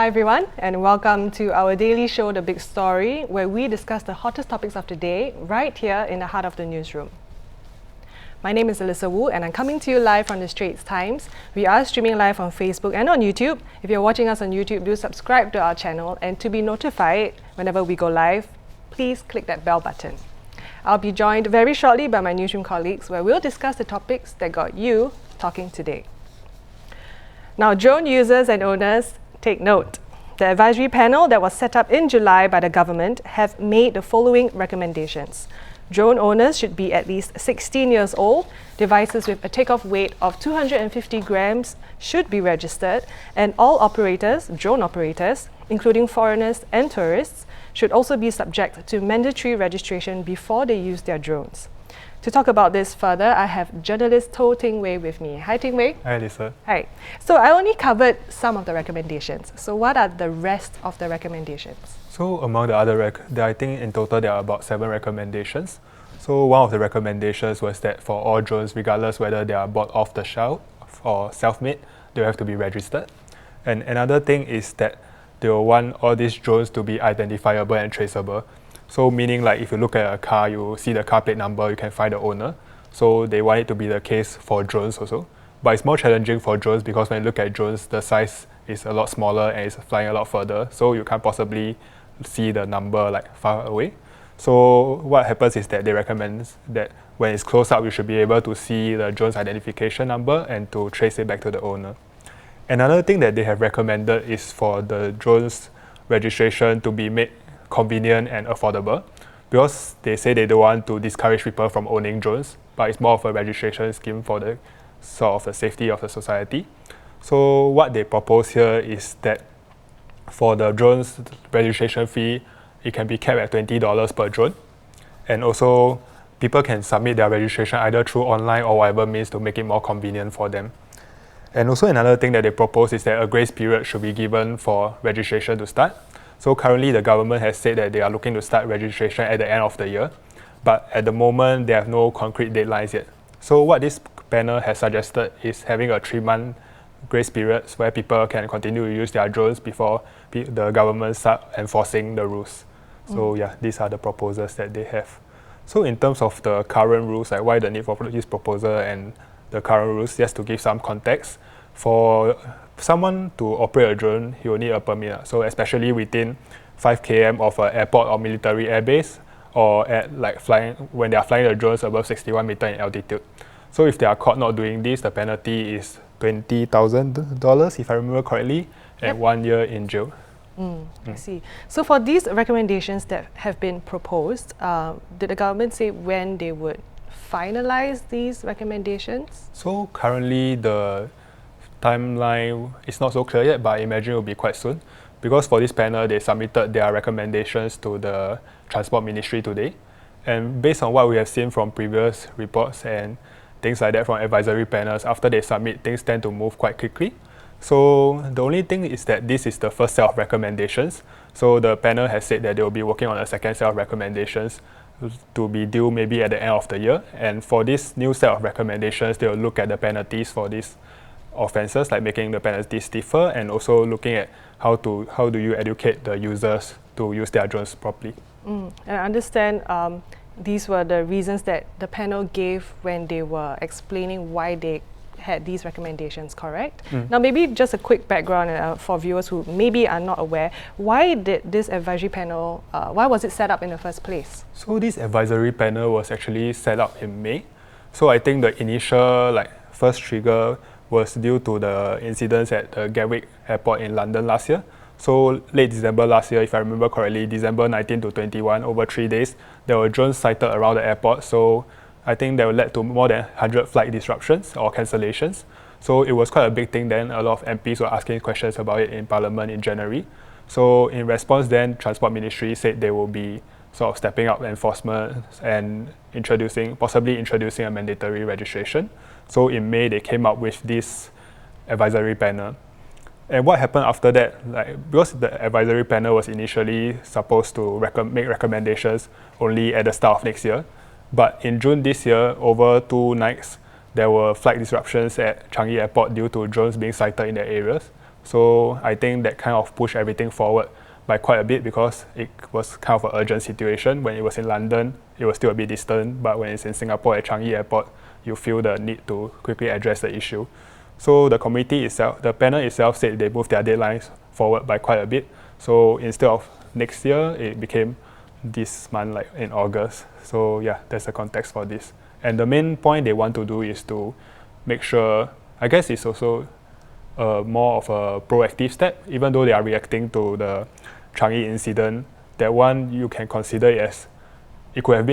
Hi everyone, and welcome to our daily show, The Big Story, where we discuss the hottest topics of the day right here in the heart of the newsroom. My name is Alyssa Wu, and I'm coming to you live from the Straits Times. We are streaming live on Facebook and on YouTube. If you're watching us on YouTube, do subscribe to our channel, and to be notified whenever we go live, please click that bell button. I'll be joined very shortly by my newsroom colleagues, where we'll discuss the topics that got you talking today. Now, drone users and owners, take note. The advisory panel that was set up in July by the government have made the following recommendations. Drone owners should be at least 16 years old, devices with a takeoff weight of 250 grams should be registered, and all operators, drone operators, including foreigners and tourists, should also be subject to mandatory registration before they use their drones. To talk about this further, I have journalist Toh Ting Wei with me. Hi, Ting Wei. Hi, Lisa. Hi. So I only covered some of the recommendations. So what are the rest of the recommendations? So among the other, I think in total there are about 7 recommendations. So one of the recommendations was that for all drones, regardless whether they are bought off the shelf or self-made, they have to be registered. And another thing is that they will want all these drones to be identifiable and traceable. So meaning like if you look at a car, you see the car plate number, you can find the owner. So they want it to be the case for drones also. But it's more challenging for drones because when you look at drones, the size is a lot smaller and it's flying a lot further. So you can't possibly see the number like far away. So what happens is that they recommend that when it's close up, you should be able to see the drone's identification number and to trace it back to the owner. Another thing that they have recommended is for the drones registration to be made convenient and affordable, because they say they don't want to discourage people from owning drones, but it's more of a registration scheme for the sort of the safety of the society. So what they propose here is that for the drones registration fee, it can be capped at $20 per drone, and also people can submit their registration either through online or whatever means to make it more convenient for them. And also another thing that they propose is that a grace period should be given for registration to start. So currently the government has said that they are looking to start registration at the end of the year, but at the moment they have no concrete deadlines yet. So what this panel has suggested is having a 3-month grace period where people can continue to use their drones before the government start enforcing the rules. So yeah, these are the proposals that they have. So in terms of the current rules, like why the need for this proposal and the current rules, just to give some context, for someone to operate a drone, he will need a permit. So especially within 5 km of an airport or military airbase, or at like when they are flying the drones above 61 meters in altitude. So if they are caught not doing this, the penalty is $20,000, if I remember correctly, and 1 year in jail. I see. So for these recommendations that have been proposed, did the government say when they would finalize these recommendations? So currently the timeline is not so clear yet, but I imagine it will be quite soon. Because for this panel, they submitted their recommendations to the Transport Ministry today. And based on what we have seen from previous reports and things like that from advisory panels, after they submit, things tend to move quite quickly. So the only thing is that this is the first set of recommendations. So the panel has said that they will be working on a second set of recommendations to be due maybe at the end of the year. And for this new set of recommendations, they will look at the penalties for these offences, like making the penalties stiffer, and also looking at how do you educate the users to use their drones properly. And I understand these were the reasons that the panel gave when they were explaining why they had these recommendations, correct? Now maybe just a quick background for viewers who maybe are not aware, why did this advisory panel, why was it set up in the first place? So this advisory panel was actually set up in May. So I think the initial first trigger was due to the incidents at the Gatwick Airport in London last year. So late December last year, if I remember correctly, December 19 to 21, over 3 days, there were drones sighted around the airport. So I think that led to more than 100 flight disruptions or cancellations. So it was quite a big thing then. A lot of MPs were asking questions about it in Parliament in January. So in response then, Transport Ministry said they will be sort of stepping up enforcement and possibly introducing a mandatory registration. So in May, they came up with this advisory panel. And what happened after that, because the advisory panel was initially supposed to make recommendations only at the start of next year, but in June this year, over 2 nights, there were flight disruptions at Changi Airport due to drones being sighted in the areas. So I think that kind of pushed everything forward by quite a bit, because it was kind of an urgent situation. When it was in London, it was still a bit distant, but when it's in Singapore at Changi Airport, you feel the need to quickly address the issue. So the committee itself, the panel itself said they moved their deadlines forward by quite a bit. So instead of next year, it became this month, like in August. So yeah, that's the context for this. And the main point they want to do is to make sure, I guess it's also more of a proactive step, even though they are reacting to the Changi incident. That one you can consider it as it could have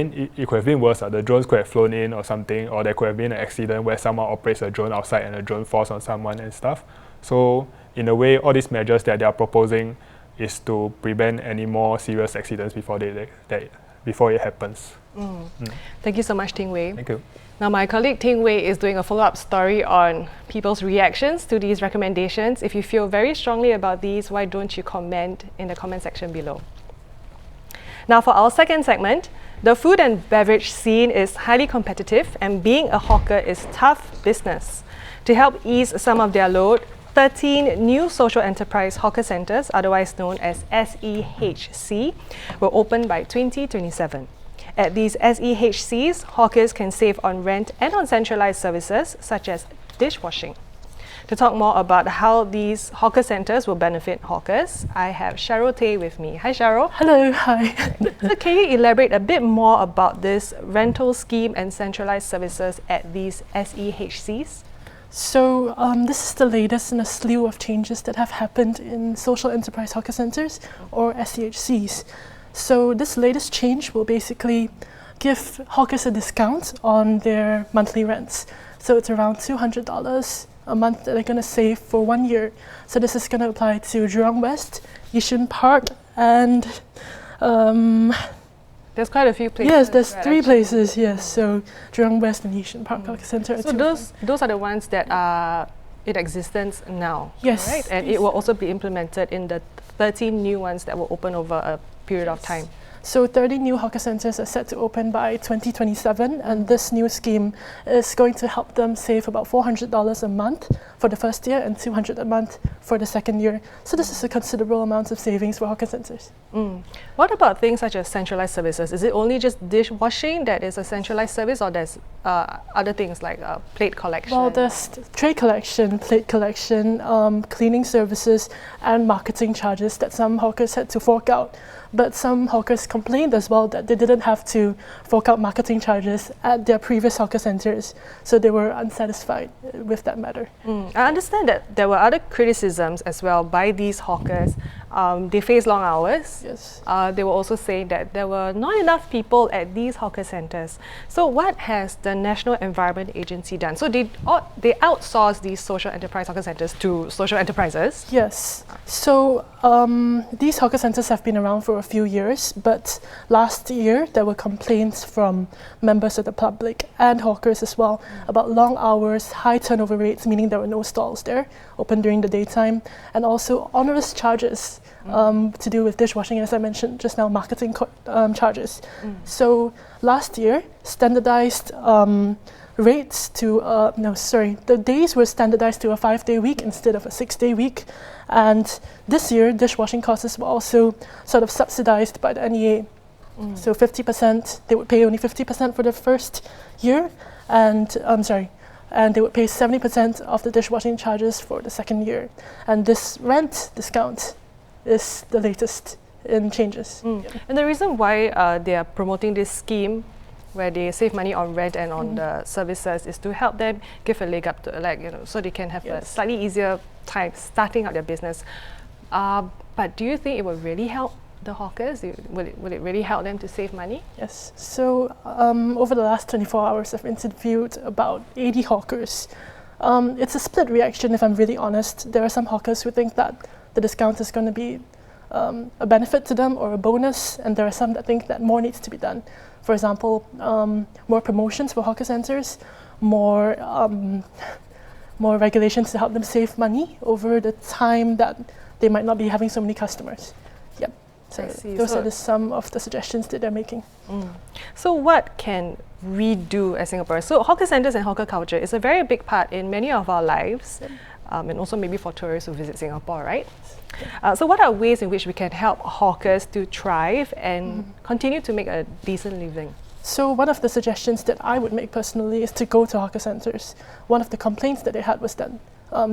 been worse. The drones could have flown in or something, or there could have been an accident where someone operates a drone outside and a drone falls on someone and stuff. So in a way, all these measures that they are proposing is to prevent any more serious accidents before it happens. Thank you so much, Ting Wei. Thank you. Now, my colleague Ting Wei is doing a follow-up story on people's reactions to these recommendations. If you feel very strongly about these, why don't you comment in the comment section below? Now, for our second segment, the food and beverage scene is highly competitive, and being a hawker is tough business. To help ease some of their load, 13 new social enterprise hawker centres, otherwise known as SEHC, will open by 2027. At these SEHCs, hawkers can save on rent and on centralised services such as dishwashing. To talk more about how these hawker centres will benefit hawkers, I have Cheryl Tay with me. Hi, Cheryl. Hello, hi. So can you elaborate a bit more about this rental scheme and centralised services at these SEHCs? So this is the latest in a slew of changes that have happened in social enterprise hawker centres, or SEHCs. So this latest change will basically give hawkers a discount on their monthly rents. So it's around $200 a month that they're going to save for 1 year. So this is going to apply to Jurong West, Yishun Park, and there's quite a few places. Yes, there's three places. Yes, so Jurong West and Yishun Park Hawker Centre. So those are the ones that are in existence now. Yes, right? And it will also be implemented in the 13 new ones that will open over a period of time. So 30 new hawker centres are set to open by 2027, and this new scheme is going to help them save about $400 a month for the first year and $200 a month for the second year. So this is a considerable amount of savings for hawker centres. What about things such as centralised services? Is it only just dishwashing that is a centralised service, or there's other things like plate collection? Well, there's tray collection, plate collection, cleaning services, and marketing charges that some hawkers had to fork out. But some hawkers complained as well that they didn't have to fork out marketing charges at their previous hawker centres, so they were unsatisfied with that matter. I understand that there were other criticisms as well by these hawkers. They face long hours. Yes. They were also saying that there were not enough people at these hawker centres. So what has the National Environment Agency done? So they outsource these social enterprise hawker centres to social enterprises? Yes. So these hawker centres have been around for a few years, but last year there were complaints from members of the public and hawkers as well about long hours, high turnover rates, meaning there were no stalls there open during the daytime, and also onerous charges to do with dishwashing, as I mentioned just now, marketing charges. So last year, standardized rates to, the days were standardized to a 5-day week instead of a 6-day week. And this year, dishwashing costs were also sort of subsidized by the NEA. So 50%, they would pay only 50% for the first year, and they would pay 70% of the dishwashing charges for the second year. And this rent discount is the latest in changes. And the reason why they are promoting this scheme where they save money on rent and on the services is to help them give a leg up to, so they can have a slightly easier time starting out their business. But do you think it will really help the hawkers? Will it really help them to save money? Yes. So over the last 24 hours, I've interviewed about 80 hawkers. It's a split reaction, if I'm really honest. There are some hawkers who think that the discount is going to be a benefit to them or a bonus, and there are some that think that more needs to be done. For example, more promotions for hawker centres, more regulations to help them save money over the time that they might not be having so many customers. Yep. So those are some of the suggestions that they're making. So what can we do as Singaporeans? So hawker centres and hawker culture is a very big part in many of our lives. and also maybe for tourists who visit Singapore, right? So what are ways in which we can help hawkers to thrive and continue to make a decent living? So one of the suggestions that I would make personally is to go to hawker centres. One of the complaints that they had was that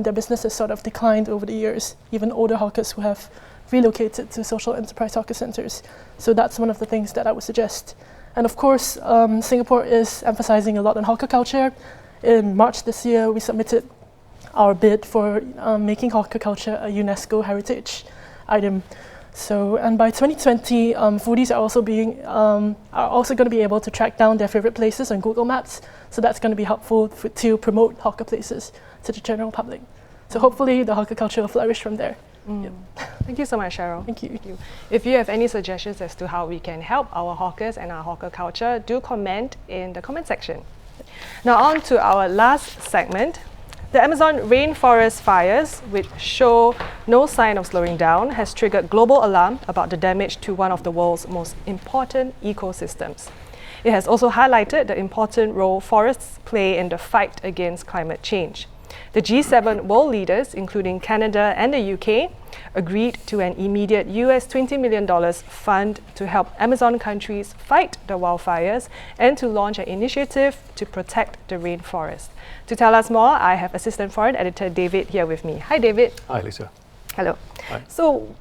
their business has sort of declined over the years, even older hawkers who have relocated to social enterprise hawker centres. So that's one of the things that I would suggest. And of course, Singapore is emphasising a lot on hawker culture. In March this year, we submitted our bid for making hawker culture a UNESCO heritage item. So, and by 2020, foodies are also going to be able to track down their favourite places on Google Maps. So that's going to be helpful to promote hawker places to the general public. So hopefully the hawker culture will flourish from there. Yep. Thank you so much, Cheryl. Thank you. If you have any suggestions as to how we can help our hawkers and our hawker culture, do comment in the comment section. Now on to our last segment. The Amazon rainforest fires, which show no sign of slowing down, has triggered global alarm about the damage to one of the world's most important ecosystems. It has also highlighted the important role forests play in the fight against climate change. The G7 world leaders, including Canada and the UK, agreed to an immediate US $20 million fund to help Amazon countries fight the wildfires and to launch an initiative to protect the rainforest. To tell us more, I have Assistant Foreign Editor David here with me. Hi, David. Hi, Lisa. Hello. Hi. So,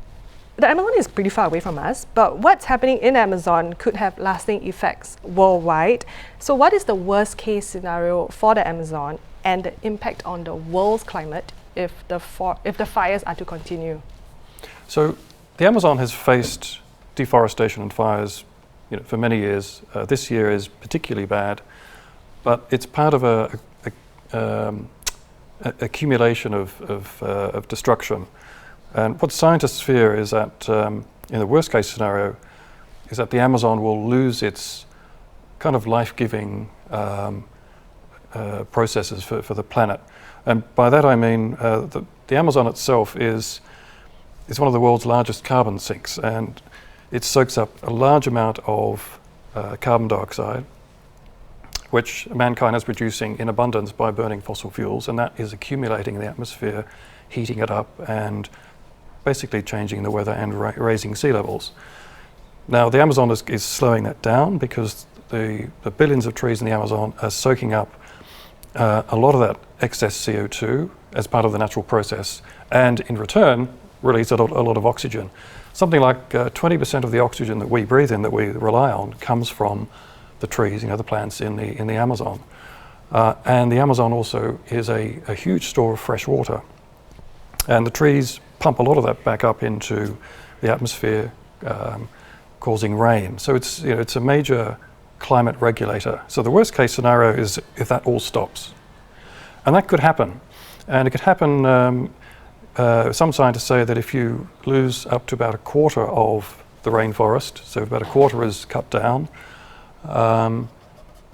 the Amazon is pretty far away from us, but what's happening in Amazon could have lasting effects worldwide. So what is the worst case scenario for the Amazon and the impact on the world's climate if the fires are to continue? So the Amazon has faced deforestation and fires for many years. This year is particularly bad, but it's part of a accumulation of destruction. And what scientists fear is that in the worst case scenario is that the Amazon will lose its kind of life-giving processes for the planet. And by that I mean the Amazon itself is one of the world's largest carbon sinks, and it soaks up a large amount of carbon dioxide, which mankind is producing in abundance by burning fossil fuels, and that is accumulating in the atmosphere, heating it up and basically changing the weather and raising sea levels. Now the Amazon is slowing that down because the billions of trees in the Amazon are soaking up a lot of that excess CO2 as part of the natural process, and in return release a lot of oxygen. Something like 20% of the oxygen that we breathe in, that we rely on, comes from the trees, the plants in the Amazon. And the Amazon also is a huge store of fresh water. And the trees pump a lot of that back up into the atmosphere, causing rain. So it's a major climate regulator. So the worst case scenario is if that all stops. And that could happen. And it could happen, some scientists say that if you lose up to about a quarter of the rainforest, so about a quarter is cut down,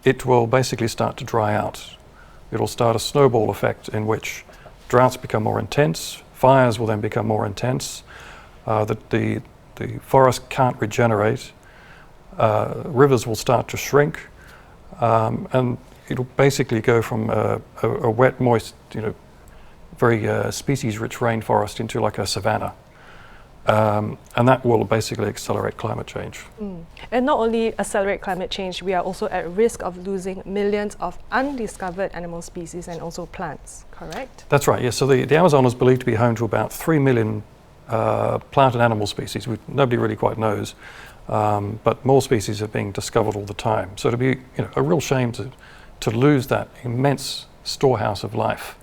it will basically start to dry out. It'll start a snowball effect in which droughts become more intense, fires will then become more intense, the forest can't regenerate, rivers will start to shrink, and it'll basically go from a wet, moist, very species-rich rainforest into like a savanna. And that will basically accelerate climate change. And not only accelerate climate change, we are also at risk of losing millions of undiscovered animal species and also plants, correct? That's right, yes. So the Amazon is believed to be home to about 3 million plant and animal species. Nobody really quite knows, but more species are being discovered all the time. So it'd be a real shame to lose that immense storehouse of life.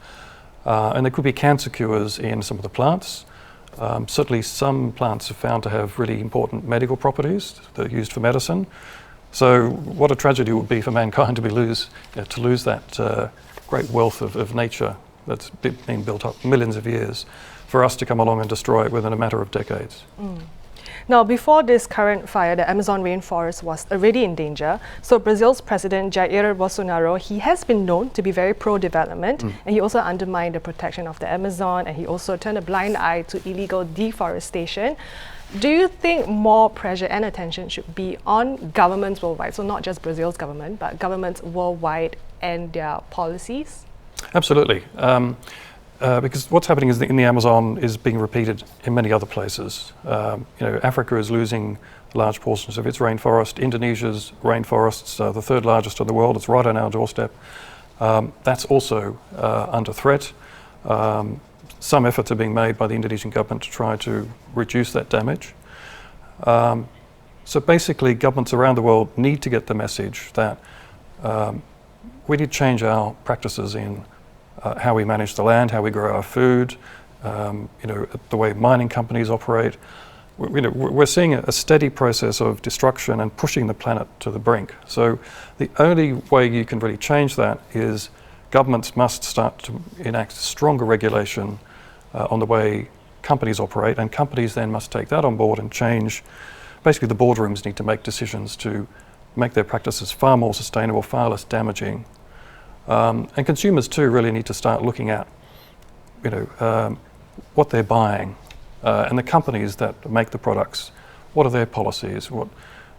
And there could be cancer cures in some of the plants. Certainly some plants are found to have really important medical properties that are used for medicine. So what a tragedy it would be for mankind to lose that great wealth of nature that's been built up millions of years, for us to come along and destroy it within a matter of decades. Now, before this current fire, the Amazon rainforest was already in danger. So Brazil's President Jair Bolsonaro, he has been known to be very pro-development, and he also undermined the protection of the Amazon, and he also turned a blind eye to illegal deforestation. Do you think more pressure and attention should be on governments worldwide, so not just Brazil's government, but governments worldwide and their policies? Absolutely. because what's happening is in the Amazon is being repeated in many other places. Africa is losing large portions of its rainforest. Indonesia's rainforests, the third largest in the world, it's right on our doorstep. That's also under threat. Some efforts are being made by the Indonesian government to try to reduce that damage. So basically, governments around the world need to get the message that we need to change our practices in how we manage the land, how we grow our food, the way mining companies operate. We're seeing a steady process of destruction and pushing the planet to the brink. So the only way you can really change that is governments must start to enact stronger regulation on the way companies operate, and companies then must take that on board and change. Basically, the boardrooms need to make decisions to make their practices far more sustainable, far less damaging. And consumers too really need to start looking at, what they're buying, and the companies that make the products. What are their policies?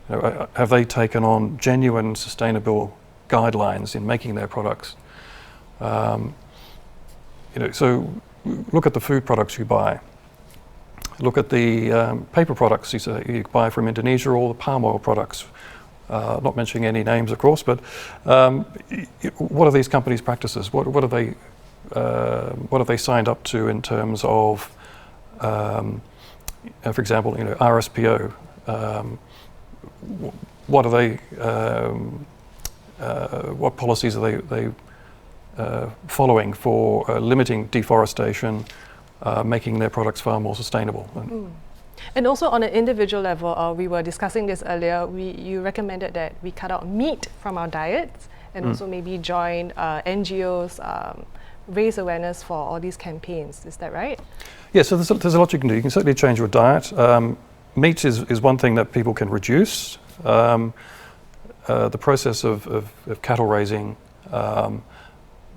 Have they taken on genuine sustainable guidelines in making their products? So look at the food products you buy. Look at the paper products you buy from Indonesia, or the palm oil products. Not mentioning any names, of course, but what are these companies' practices? What have they signed up to in terms of, for example, RSPO? What are they? What policies are they following for limiting deforestation, making their products far more sustainable? And also on an individual level, we were discussing this earlier, you recommended that we cut out meat from our diets and also maybe join NGOs, raise awareness for all these campaigns. Is that right? Yeah, so there's a lot you can do. You can certainly change your diet. Meat is one thing that people can reduce. The process of cattle raising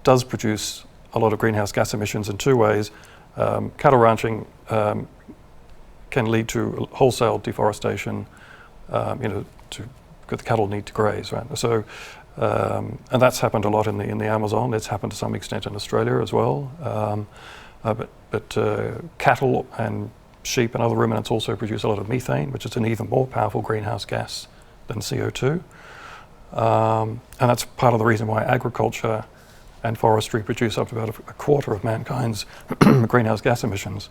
does produce a lot of greenhouse gas emissions in two ways. Cattle ranching can lead to wholesale deforestation, because the cattle need to graze, right? So, and that's happened a lot in the Amazon. It's happened to some extent in Australia as well. But cattle and sheep and other ruminants also produce a lot of methane, which is an even more powerful greenhouse gas than CO2. And that's part of the reason why agriculture and forestry produce up to about a quarter of mankind's greenhouse gas emissions.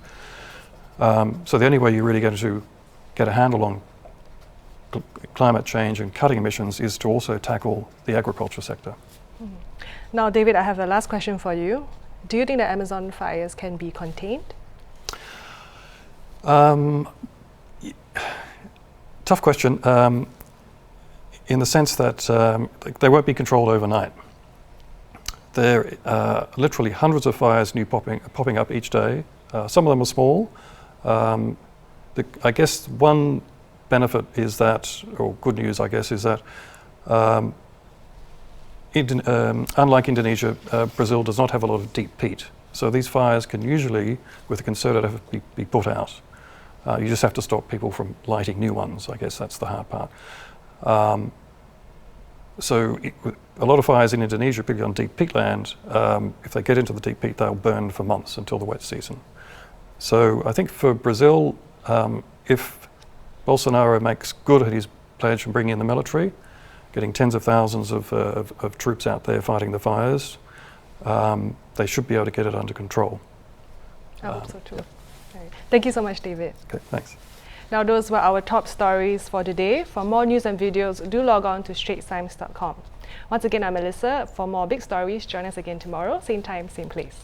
So the only way you're really going to get a handle on climate change and cutting emissions is to also tackle the agriculture sector. Now, David, I have a last question for you. Do you think the Amazon fires can be contained? Tough question, in the sense that they won't be controlled overnight. There are literally hundreds of fires popping up each day. Some of them are small. I guess one benefit is that, or good news I guess, is that unlike Indonesia, Brazil does not have a lot of deep peat. So these fires can usually, with a concerted effort, be put out. You just have to stop people from lighting new ones. I guess that's the hard part. So a lot of fires in Indonesia, particularly on deep peatland, if they get into the deep peat, they'll burn for months until the wet season. So I think for Brazil, if Bolsonaro makes good at his pledge from bringing in the military, getting tens of thousands of troops out there fighting the fires, they should be able to get it under control. I hope so too. Right. Thank you so much, David. Okay, thanks. Now, those were our top stories for today. For more news and videos, do log on to straitstimes.com. Once again, I'm Melissa. For more big stories, join us again tomorrow, same time, same place.